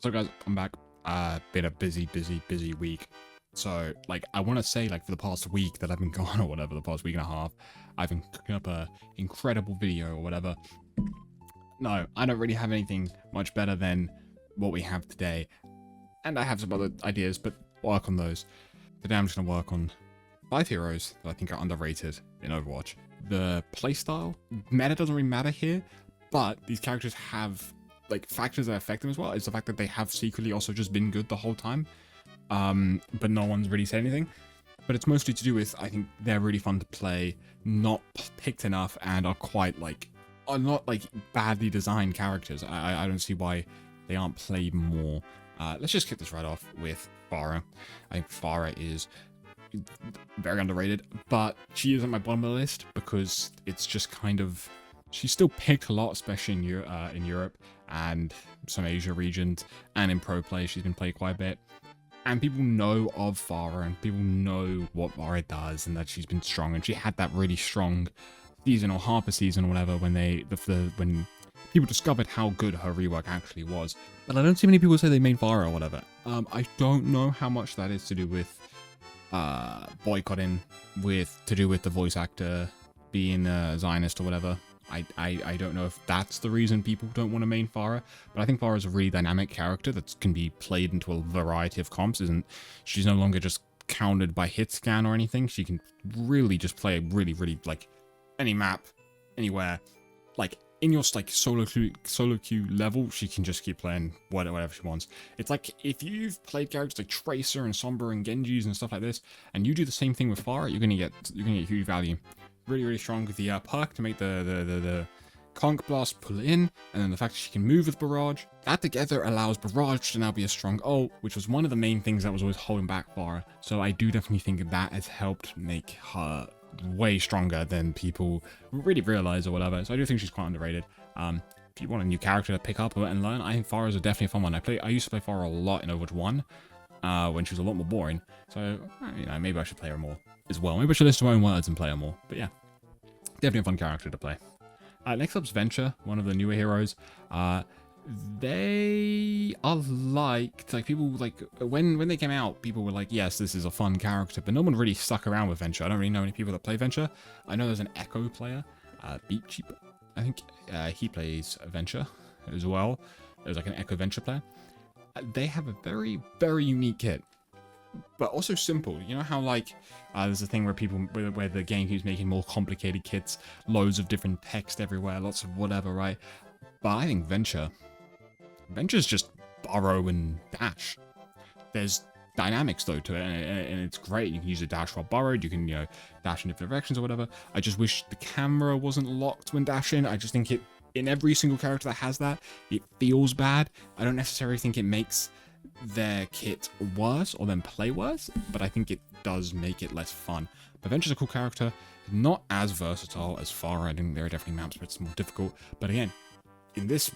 So guys, I'm back. Been a busy week. So like, I want to say like for the past week that I've been gone or whatever, the past week and a half, I've been cooking up a incredible video or whatever. No, I don't really have anything much better than what we have today. And I have some other ideas, but work on those. Today I'm just gonna work on 5 heroes that I think are underrated in Overwatch. The playstyle, meta doesn't really matter here, but these characters have like factors that affect them as well. Is the fact that they have secretly also just been good the whole time, but no one's really said anything. But it's mostly to do with, I think they're really fun to play, not picked enough, and are quite like, are not like badly designed characters. I don't see why they aren't played more. Let's just kick this right off with Pharah. I think Pharah is very underrated, but she is at my bottom of the list because it's just kind of, she's still picked a lot, especially in Europe and some Asia regions, and in pro play she's been played quite a bit. And people know of Pharah, and people know what Pharah does, and that she's been strong. And she had that really strong season or half a season or whatever when when people discovered how good her rework actually was. But I don't see many people say they made Pharah or whatever. I don't know how much that is to do with boycotting, to do with the voice actor being a Zionist or whatever. I don't know if that's the reason people don't want to main Pharah, but I think Pharah is a really dynamic character that can be played into a variety of comps. She's no longer just countered by hit scan or anything. She can really just play really like any map, anywhere, like in your like solo queue level. She can just keep playing whatever she wants. It's like if you've played characters like Tracer and Sombra and Genjis and stuff like this, and you do the same thing with Pharah, you're gonna get huge value. Really strong with the perk to make the Conk Blast pull in, and then the fact that she can move with Barrage. That together allows Barrage to now be a strong ult, which was one of the main things that was always holding back Pharah. So I do definitely think that has helped make her way stronger than people really realize or whatever. So I do think she's quite underrated. If you want a new character to pick up and learn, I think Pharah is definitely a fun one. I used to play Pharah a lot in Overwatch 1. When she was a lot more boring. So, you know, maybe I should play her more as well. Maybe I should listen to my own words and play her more. But yeah, definitely a fun character to play. Next up's Venture, one of the newer heroes. They are liked. Like, people, like, when they came out, people were like, yes, this is a fun character. But no one really stuck around with Venture. I don't really know any people that play Venture. I know there's an Echo player, Beat Cheap. I think he plays Venture as well. There's like an Echo Venture player. They have a very unique kit, but also simple. You know how like there's a thing where the game keeps making more complicated kits, loads of different text everywhere, lots of whatever, right? But I think Venture's just burrow and dash. There's dynamics though to it, and it's great. You can use a dash while burrowed. You can, you know, dash in different directions or whatever. I just wish the camera wasn't locked when dashing. I just think in every single character that has that, it feels bad. I don't necessarily think it makes their kit worse or them play worse, but I think it does make it less fun. But Venture's a cool character, not as versatile as Pharah. I think there are definitely maps where it's more difficult. But again, in this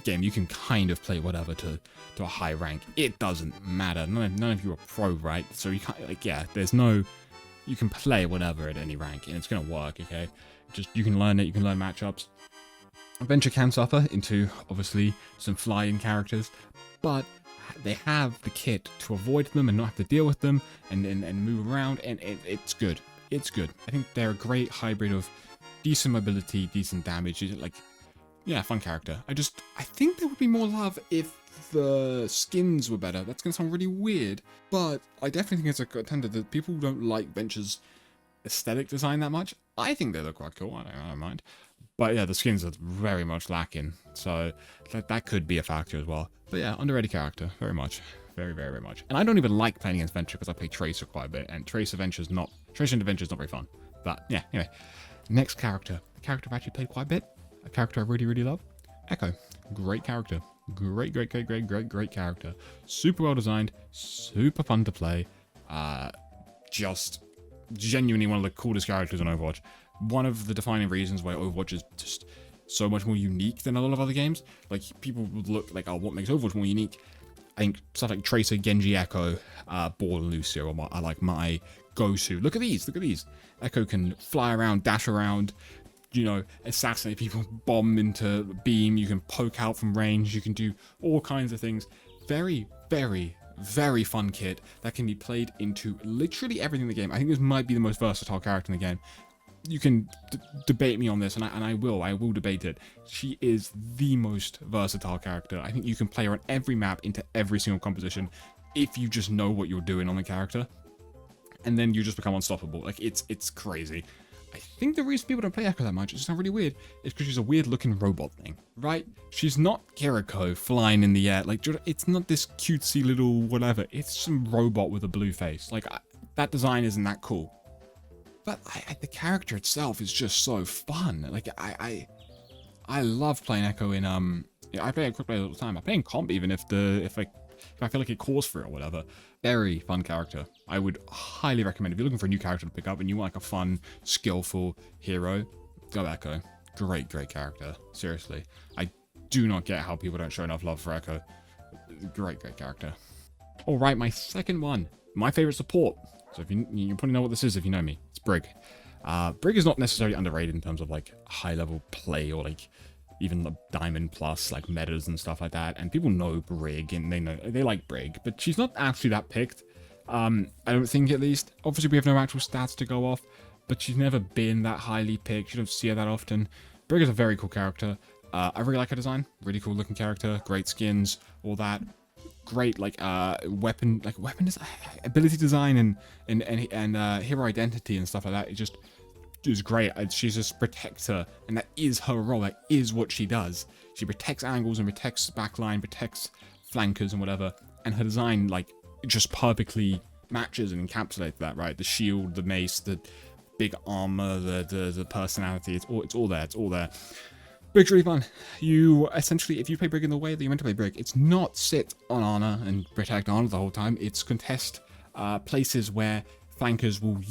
game, you can kind of play whatever to a high rank. It doesn't matter. None of you are pro, right? So you can't, like, yeah, you can play whatever at any rank, and it's gonna work. Okay, just you can learn it. You can learn matchups. Venture can suffer into, obviously, some flying characters, but they have the kit to avoid them and not have to deal with them and move around, and it's good. It's good. I think they're a great hybrid of decent mobility, decent damage. Like, yeah, fun character. I think there would be more love if the skins were better. That's going to sound really weird, but I definitely think it's a contender that people don't like Venture's aesthetic design that much. I think they look quite cool. I don't mind. But yeah, the skins are very much lacking, so that could be a factor as well. But yeah, underrated character, very much. Very much. And I don't even like playing against Venture because I play Tracer quite a bit, and Tracer into Venture is not very fun. But yeah, anyway. Next character. A character I've actually played quite a bit. A character I really love. Echo. Great character. Great character. Super well designed, super fun to play. Just genuinely one of the coolest characters on Overwatch. One of the defining reasons why Overwatch is just so much more unique than a lot of other games. Like, people would look like, oh, what makes Overwatch more unique? I think stuff like Tracer, Genji, Echo, Ball, and Lucio are like my go-to. Look at these. Echo can fly around, dash around, you know, assassinate people, bomb into beam, you can poke out from range, you can do all kinds of things. Very, very, very fun kit that can be played into literally everything in the game. I think this might be the most versatile character in the game. You can debate me on this, and I will debate it. She is the most versatile character. I think you can play her on every map into every single composition if you just know what you're doing on the character, and then you just become unstoppable. Like, it's crazy. I think the reason people don't play Echo that much, it's not really weird, is because she's a weird looking robot thing, right? She's not Kiriko flying in the air. Like, it's not this cutesy little whatever. It's some robot with a blue face. Like, that design isn't that cool. But the character itself is just so fun. Like, I love playing Echo in, I play it quick play all the time. I play in comp even if I feel like it calls for it or whatever. Very fun character. I would highly recommend, if you're looking for a new character to pick up and you want like a fun, skillful hero, go Echo. Great character. Seriously. I do not get how people don't show enough love for Echo. Great character. Alright, my second one. My favorite support. So if you probably know what this is if you know me. It's Brig. Brig is not necessarily underrated in terms of like high level play or like even the Diamond Plus like metas and stuff like that. And people know Brig and they like Brig, but she's not actually that picked. I don't think, at least. Obviously we have no actual stats to go off, but she's never been that highly picked. You don't see her that often. Brig is a very cool character. I really like her design. Really cool looking character. Great skins, all that. Great weapon design, ability design and hero identity and stuff like that. It just is great. She's just protector, and that is her role. That is what she does. She protects angles and protects backline, protects flankers and whatever. And her design like just perfectly matches and encapsulates that, right? The shield, the mace, the big armor, the personality. It's all there. It's all there. Brig's really fun. You essentially, if you play Brig in the way that you're meant to play Brig, it's not sit on Ana and protect Ana the whole time. It's contest places where flankers will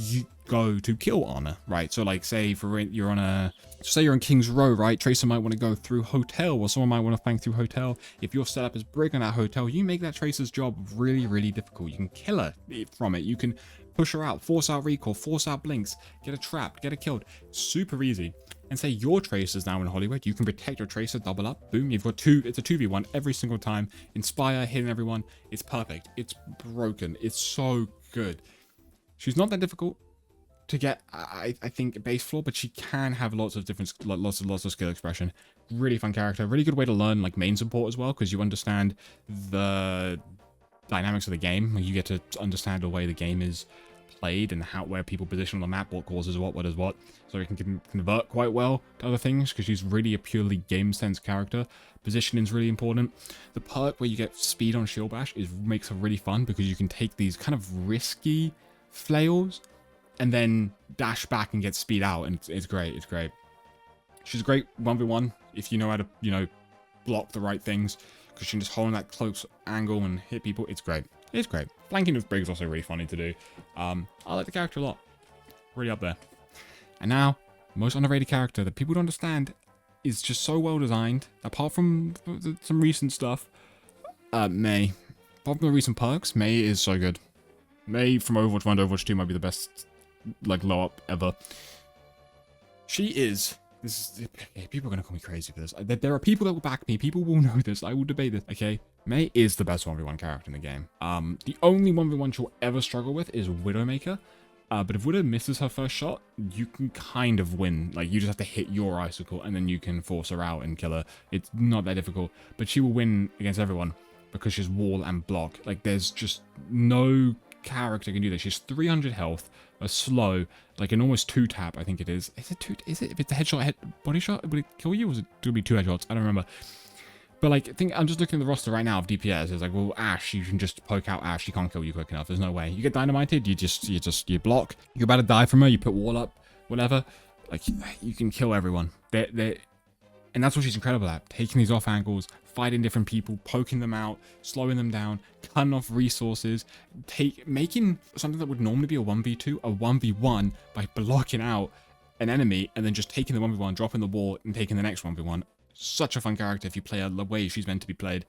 go to kill Ana, right? So like, say you're in King's Row, right? Tracer might want to go through Hotel, or someone might want to flank through Hotel. If you're set up as Brig on that Hotel, you make that Tracer's job really difficult. You can kill her from it. You can push her out, force out recall, force out blinks, get her trapped, get her killed. Super easy. And say your Tracer's now in Hollywood, you can protect your Tracer, double up, boom, you've got it's a 2v1 every single time. Inspire, hitting everyone, it's perfect. It's broken. It's so good. She's not that difficult to get, I think, base floor, but she can have lots of different, lots of skill expression. Really fun character. Really good way to learn like main support as well, because you understand the dynamics of the game. You get to understand the way the game is played and where people position on the map, what causes what does what, so you can convert quite well to other things, because she's really a purely game sense character. Positioning is really important. The perk where you get speed on shield bash makes her really fun, because you can take these kind of risky flails and then dash back and get speed out, and it's great. She's a great 1v1 if you know how to block the right things, because she can just hold on that close angle and hit people. It's great. Flanking with Brig is also really funny to do. I like the character a lot. Really up there. And now, most underrated character that people don't understand is just so well designed. Apart from some recent stuff, Mei. Apart from the recent perks, Mei is so good. Mei from Overwatch 1 to Overwatch 2 might be the best, like, low up ever. She is... people are going to call me crazy for this. There are people that will back me. People will know this. I will debate this. Okay? Mei is the best 1v1 character in the game. The only 1v1 she'll ever struggle with is Widowmaker. But if Widow misses her first shot, you can kind of win. Like, you just have to hit your icicle, and then you can force her out and kill her. It's not that difficult. But she will win against everyone, because she's wall and block. Like, there's just no character can do that. She's 300 health, a slow, like an almost 2-tap, I think it is. Is it 2? Is it? If it's a headshot, body shot, would it kill you? Or was it going to be 2 headshots? I don't remember. But like, I'm just looking at the roster right now of DPS. It's like, well, Ashe, you can just poke out Ashe. She can't kill you quick enough. There's no way. You get dynamited, you block. You're about to die from her. You put wall up, whatever. Like, you can kill everyone. And that's what she's incredible at. Taking these off angles, fighting different people, poking them out, slowing them down, cutting off resources, making something that would normally be a 1v2, a 1v1 by blocking out an enemy and then just taking the 1v1, dropping the wall, and taking the next 1v1. Such a fun character if you play her the way she's meant to be played.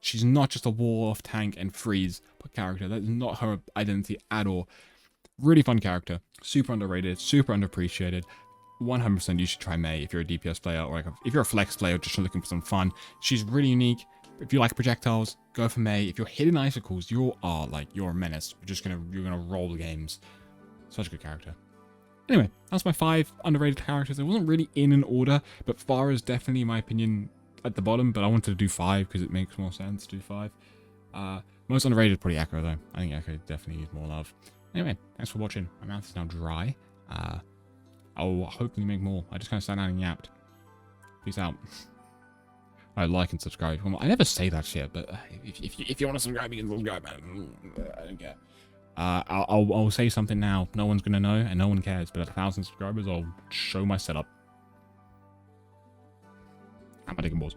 She's not just a wall-off tank and freeze character. That is not her identity at all. Really fun character. Super underrated, super underappreciated. 100% you should try Mei if you're a DPS player, or like if you're a flex player just looking for some fun. She's really unique. If you like projectiles, go for Mei. If you're hitting icicles, you're a menace. You're gonna roll games. Such a good character. Anyway, that's my 5 underrated characters. It wasn't really in an order, but Pharah is definitely, in my opinion, at the bottom. But I wanted to do 5 because it makes more sense to do 5. Most underrated, probably Echo though. I think Echo definitely needs more love. Anyway, thanks for watching. My mouth is now dry. I'll hopefully make more. I just kind of sat down and yapped. Peace out. Alright, like and subscribe. I never say that shit, but if you want to subscribe, you can subscribe, man. I don't care. I'll say something now. No one's gonna know, and no one cares. But at 1,000 subscribers, I'll show my setup. I'm taking balls.